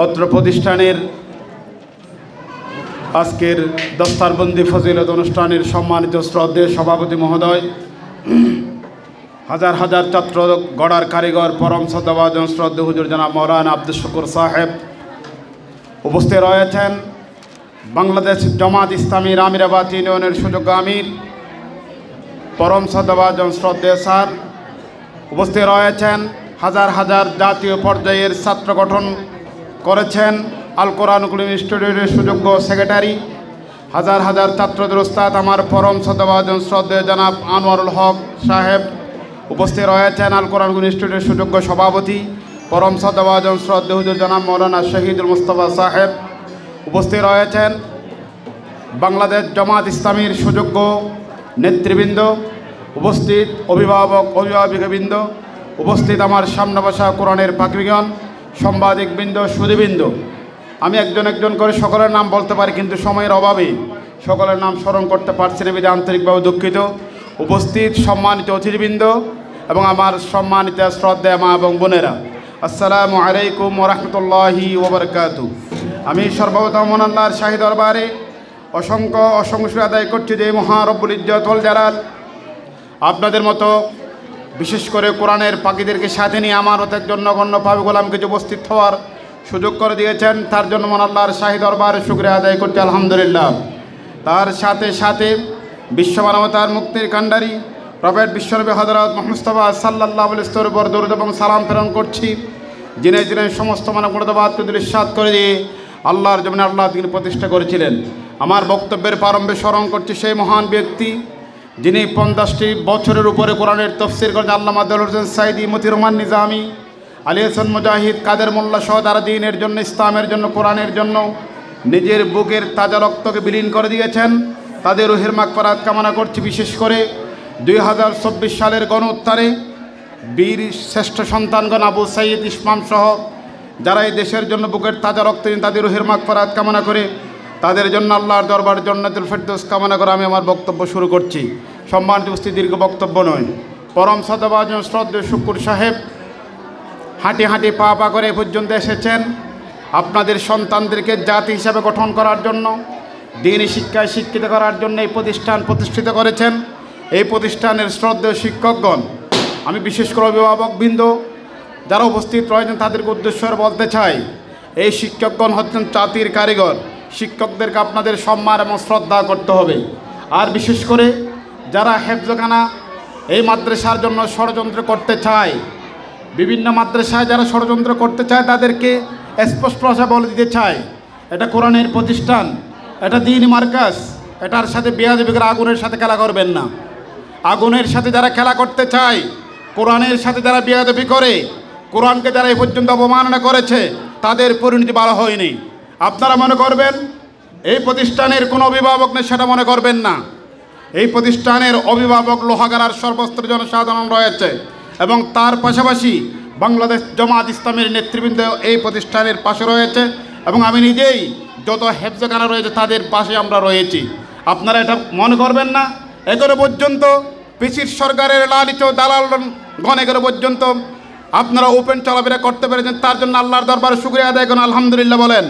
অত্র প্রতিষ্ঠানের আজকের দস্তারবন্দি ফজিলত অনুষ্ঠানের সম্মানিত শ্রদ্ধেয় সভাপতি মহোদয়, হাজার হাজার ছাত্র গড়ার কারিগর পরম শ্রদ্ধাভাজন শ্রদ্ধেয় হুজুর জনাব মাওলানা আব্দুল শুকুর সাহেব, উপস্থিত রয়েছেন বাংলাদেশ জামাত ইসলামীর আমিরাবাদ ইউনিয়নের সুযোগ্য আমির পরম শ্রদ্ধাভাজন শ্রদ্ধেয় স্যার, উপস্থিত রয়েছেন হাজার হাজার জাতীয় পর্যায়ের ছাত্র গঠন করেছেন আল কোরআন ইনস্টিটিউটের সুযোগ্য সেক্রেটারি, হাজার হাজার ছাত্রদের উস্তাদ আমার পরম শ্রদ্ধাভাজন শ্রদ্ধেয় জনাব আনোয়ারুল হক সাহেব, উপস্থিত রয়েছেন আল কোরআন ইনস্টিটিউটের সুযোগ্য সভাপতি পরম শ্রদ্ধাভাজন শ্রদ্ধেয় হুজুর জনাব মৌলানা শহীদুল মুস্তফা সাহেব, উপস্থিত রয়েছেন বাংলাদেশ জামাত ইসলামীর সুযোগ্য নেতৃবৃন্দ, উপস্থিত অভিভাবকবৃন্দ, উপস্থিত আমার সামনে বসা কোরআনের পাখিগণ, সাংবাদিকবৃন্দ, সুধীবৃন্দ। আমি একজন একজন করে সকলের নাম বলতে পারি, কিন্তু সময়ের অভাবে সকলের নাম স্মরণ করতে পারছি না, বিধে আন্তরিকভাবে দুঃখিত। উপস্থিত সম্মানিত অতিথিবৃন্দ এবং আমার সম্মানিত শ্রদ্ধেয় মা এবং বোনেরা, আসসালামু আলাইকুম ওয়া রাহমাতুল্লাহি ওয়া বারাকাতুহু। আমি সর্বপ্রথম আল্লাহর শাহী দরবারে অসংখ্য আদায় করছি যে মহা রব্বুল ইজ্জত ওয়াল জালাল আপনাদের মতো বিশেষ করে কোরআনের পাখিদেরকে সাথে নিয়ে আমার মতো একজন নগণ্য পাপী গোলামকে যে উপস্থিত হওয়ার সুযোগ করে দিয়েছেন, তার জন্য আল্লাহর শাহী দরবারে শুকরিয়া আদায় করছি আলহামদুলিল্লাহ। তার সাথে সাথে বিশ্ব মানবতার মুক্তির কাণ্ডারি প্রফেট বিশ্বনবী হযরত মুহাম্মদ মুস্তাফা সাল্লাল্লাহু আলাইহি ওয়াসাল্লামের উপর দরুদ এবং সালাম প্রেরণ করছি, যিনি সমস্ত মানবতাবাদকে ইরশাদ করে দিয়ে আল্লাহর জমিনে আল্লাহ তিনি প্রতিষ্ঠা করেছিলেন। আমার বক্তব্যের প্রারম্ভে স্মরণ করছি সেই মহান ব্যক্তি যিনি 50টি বছরের উপরে কোরআনের তাফসীর করেছেন, আল্লামা দেলোয়ার হোসেন সাঈদী, মতিউর রহমান নিজামী, আলী হাসান মুজাহিদ, কাদের মোল্লা সহ তারা দ্বীনের জন্য, ইসলামের জন্য, কোরআনের জন্য নিজের বুকের তাজা রক্তকে বিলীন করে দিয়েছেন। তাদের রুহের মাগফিরাত কামনা করছি। বিশেষ করে 2024 সালের গণ উত্থানে বীর শ্রেষ্ঠ সন্তানগণ আবু সাঈদ ইসমাম সহ যারা এই দেশের জন্য বুকের তাজা রক্ত দিন, তাদের রুহের মাগফিরাত কামনা করে তাদের জন্য আল্লাহর দরবার জান্নাতুল ফেরদৌস কামনা করে আমি আমার বক্তব্য শুরু করছি। সম্মানিত উপস্থিতি, দীর্ঘ বক্তব্য নয়। পরম শ্রদ্ধাভাজন শ্রদ্ধেয় শুকুর সাহেব হাঁটি হাঁটি পা পা করে এ পর্যন্ত এসেছেন আপনাদের সন্তানদেরকে জাতি হিসাবে গঠন করার জন্য, দ্বীনি শিক্ষায় শিক্ষিত করার জন্য এই প্রতিষ্ঠান প্রতিষ্ঠিত করেছেন। এই প্রতিষ্ঠানের শ্রদ্ধেয় শিক্ষকগণ, আমি বিশেষ করে অভিভাবকবৃন্দ যারা উপস্থিত রয়েছেন তাদেরকে উদ্দেশ্য করে বলতে চাই, এই শিক্ষকগণ হচ্ছেন জাতির কারিগর। শিক্ষকদেরকে আপনাদের সম্মান এবং শ্রদ্ধা করতে হবে। আর বিশেষ করে যারা হেফজখানা এই মাদ্রাসার জন্য ষড়যন্ত্র করতে চায়, বিভিন্ন মাদ্রাসায় যারা ষড়যন্ত্র করতে চায় তাদেরকে স্পষ্ট ভাষায় বলে দিতে চায়, এটা কোরআনের প্রতিষ্ঠান, এটা দ্বীনি মার্কাজ, এটার সাথে বেয়াদবির আগুনের সাথে খেলা করবেন না। আগুনের সাথে যারা খেলা করতে চায়, কোরআনের সাথে যারা বেয়াদবি করে, কোরআনকে যারা এই পর্যন্ত অবমাননা করেছে, তাদের পরিণতি ভালো হয়নি। আপনারা মনে করবেন এই প্রতিষ্ঠানের কোনো অভিভাবক নেই, সেটা মনে করবেন না। এই প্রতিষ্ঠানের অভিভাবক লোহাগাড়ার সর্বস্তরের জনসাধারণ রয়েছে এবং তার পাশাপাশি বাংলাদেশ জামাত ইসলামের নেতৃবৃন্দ এই প্রতিষ্ঠানের পাশে রয়েছে এবং আমি নিজেই যত হেফজখানা রয়েছে তাদের পাশে আমরা রয়েছি। আপনারা এটা মনে করবেন না এগুলো পর্যন্ত পিছির সরকারের লালিত দালালগণ এগুলো পর্যন্ত আপনারা ওপেন চলাফেরা করতে পেরেছেন, তার জন্য আল্লাহর দরবারে শুকরিয়া আদায় করুন, আলহামদুলিল্লাহ বলেন।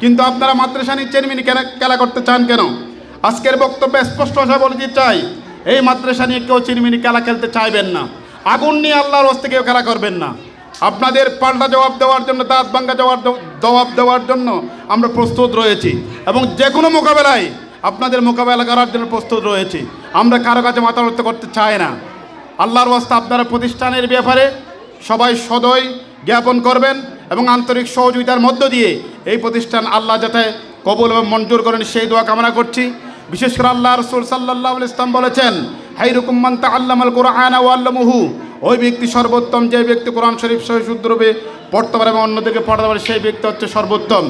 কিন্তু আপনারা মাদ্রাসা নিয়ে চেনমিনি খেলা করতে চান কেন? আজকের বক্তব্যে স্পষ্ট ভাষায় বলে দিতে চাই, এই মাদ্রাসা নিয়ে কেউ চিনিমিনি খেলা খেলতে চাইবেন না। আগুন নিয়ে আল্লাহর হস্তে কেউ খেলা করবেন না। আপনাদের পাল্টা জবাব দেওয়ার জন্য, দাঁত ভাঙ্গা জবাব দেওয়ার জন্য আমরা প্রস্তুত রয়েছি এবং যে কোনো মোকাবেলায় আপনাদের মোকাবেলা করার জন্য প্রস্তুত রয়েছি। আমরা কারো কাছে মাথা নত করতে চাই না। আল্লাহর ওয়াস্তে আপনারা প্রতিষ্ঠানের ব্যাপারে সবাই সদয় জ্ঞাপন করবেন এবং আন্তরিক সহযোগিতার মধ্য দিয়ে এই প্রতিষ্ঠান আল্লাহ যাতে কবুল এবং মঞ্জুর করেন সেই দোয়া কামনা করছি। বিশেষ করে আল্লাহ রাসূল সাল্লাল্লাহু আলাইহি ওয়াসাল্লাম বলেছেন, খায়রুকুম মান তাআল্লামাল কুরআনা ওয়া আল্লামাহু, ওই ব্যক্তি সর্বোত্তম যে ব্যক্তি কোরআন শরীফ সহি শুদ্ধরূপে পড়তে পারে এবং অন্যদেরকে পড়াতে পারে, সেই ব্যক্তি হচ্ছে সর্বোত্তম।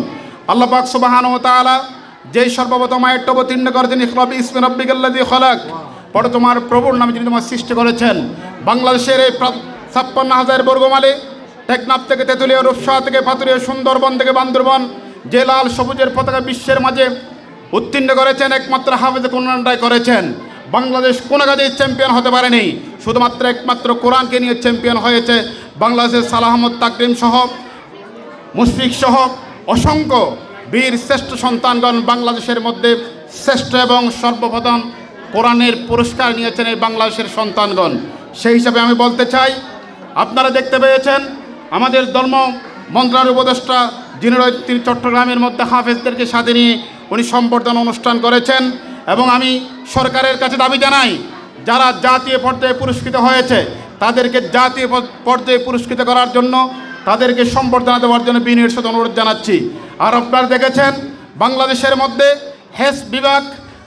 আল্লাহ পাক সুবহানাহু ওয়া তাআলা যেই সর্বপ্রথম আয়াতটি অবতীর্ণ করেছেন, ইকরা বিসমি রাব্বিকাল্লাযী খালাক, পড়ো তোমার প্রভুর নামে যিনি তোমার সৃষ্টি করেছেন। বাংলাদেশের এই 56,000 বর্গমাইলে টেকনাফ থেকে তেঁতুলিয়া, রূপসা থেকে পাতুরিয়া, সুন্দরবন থেকে বান্দরবন যে লাল সবুজের পতাকা বিশ্বের মাঝে উত্তীর্ণ করেছেন, একমাত্র হাফেজ কোরআনটাই করেছেন। বাংলাদেশ কোনো কাজেই চ্যাম্পিয়ন হতে পারেনি, শুধুমাত্র একমাত্র কোরআনকে নিয়ে চ্যাম্পিয়ন হয়েছে। বাংলাদেশের সালাহ আহমদ তাকরিম সহ, মুশফিক সহ অসংখ্য বীর শ্রেষ্ঠ সন্তানগণ বাংলাদেশের মধ্যে শ্রেষ্ঠ এবং সর্বপ্রথম কোরআনের পুরস্কার নিয়েছেন এই বাংলাদেশের সন্তানগণ। সেই হিসাবে আমি বলতে চাই, আপনারা দেখতে পেয়েছেন আমাদের ধর্ম মন্ত্রণালয়ের উপদেষ্টা যিনি তিনি চট্টগ্রামের মধ্যে হাফেজদেরকে সাথে নিয়ে উনি সম্বর্ধনা অনুষ্ঠান করেছেন। এবং আমি সরকারের কাছে দাবি জানাই, যারা জাতীয় পর্যায়ে পুরস্কৃত হয়েছে তাদেরকে জাতীয় পর্যায়ে পুরস্কৃত করার জন্য, তাদেরকে সম্বর্ধনা দেওয়ার জন্য বিনয়ের সাথে অনুরোধ জানাচ্ছি। আর আপনারা দেখেছেন বাংলাদেশের মধ্যে হেস বিভাগ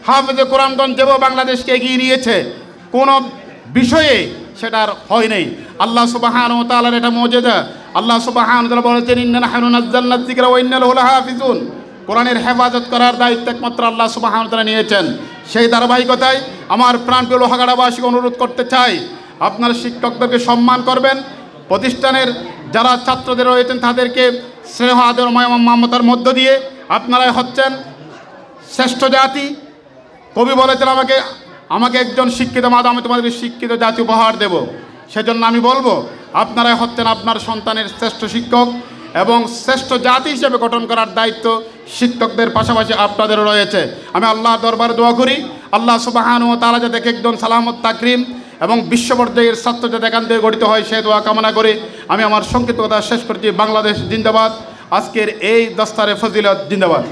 হাফেজে কোরআনগঞ্জ যেভাবে বাংলাদেশকে এগিয়ে নিয়েছে, কোনো বিষয়ে সেটার হয় নাই। আল্লাহ সুবহানাহু ওয়া তাআলার এটা মুজিজা। আল্লাহ সুবহানাহু ওয়া তাআলা বলেছেন, ইন্না নাহনু নাযালনা যিকরা ওয়া ইন্না লাহু লাহাফিজুন। কোরআনের হেফাজত করার দায়িত্ব একমাত্র আল্লাহ সুবহানাহু ওয়া তাআলা নিয়েছেন। সেই ধারাবাহিকতায় আমার প্রাণপ্রিয় লোহাগাড়াবাসীকে অনুরোধ করতে চাই, আপনারা শিক্ষকদেরকে সম্মান করবেন, প্রতিষ্ঠানের যারা ছাত্রদের রয়েছেন তাদেরকে স্নেহ আদর মমতার মধ্য দিয়ে আপনারাই হচ্ছেন শ্রেষ্ঠ জাতি। কবি বলেছেন, আমাকে একজন শিক্ষিত মা, আমি তোমাদেরকে শিক্ষিত জাতি উপহার দেব। সেজন্য আমি বলবো, আপনারাই হচ্ছেন আপনার সন্তানের শ্রেষ্ঠ শিক্ষক, এবং শ্রেষ্ঠ জাতি হিসেবে গঠন করার দায়িত্ব শিক্ষকদের পাশাপাশি আপনাদেরও রয়েছে। আমি আল্লাহর দরবারে দোয়া করি, আল্লাহ সুবহানাহু ওয়া তাআলা যাতে একজন সালামত তাকরিম এবং বিশ্ব পর্যায়ের ছাত্র যাতে এখান থেকে গঠিত হয়, সে দোয়া কামনা করে আমি আমার সংক্ষিপ্ত কথা শেষ করছি। বাংলাদেশ জিন্দাবাদ। আজকের এই দস্তারে ফজিলত জিন্দাবাদ।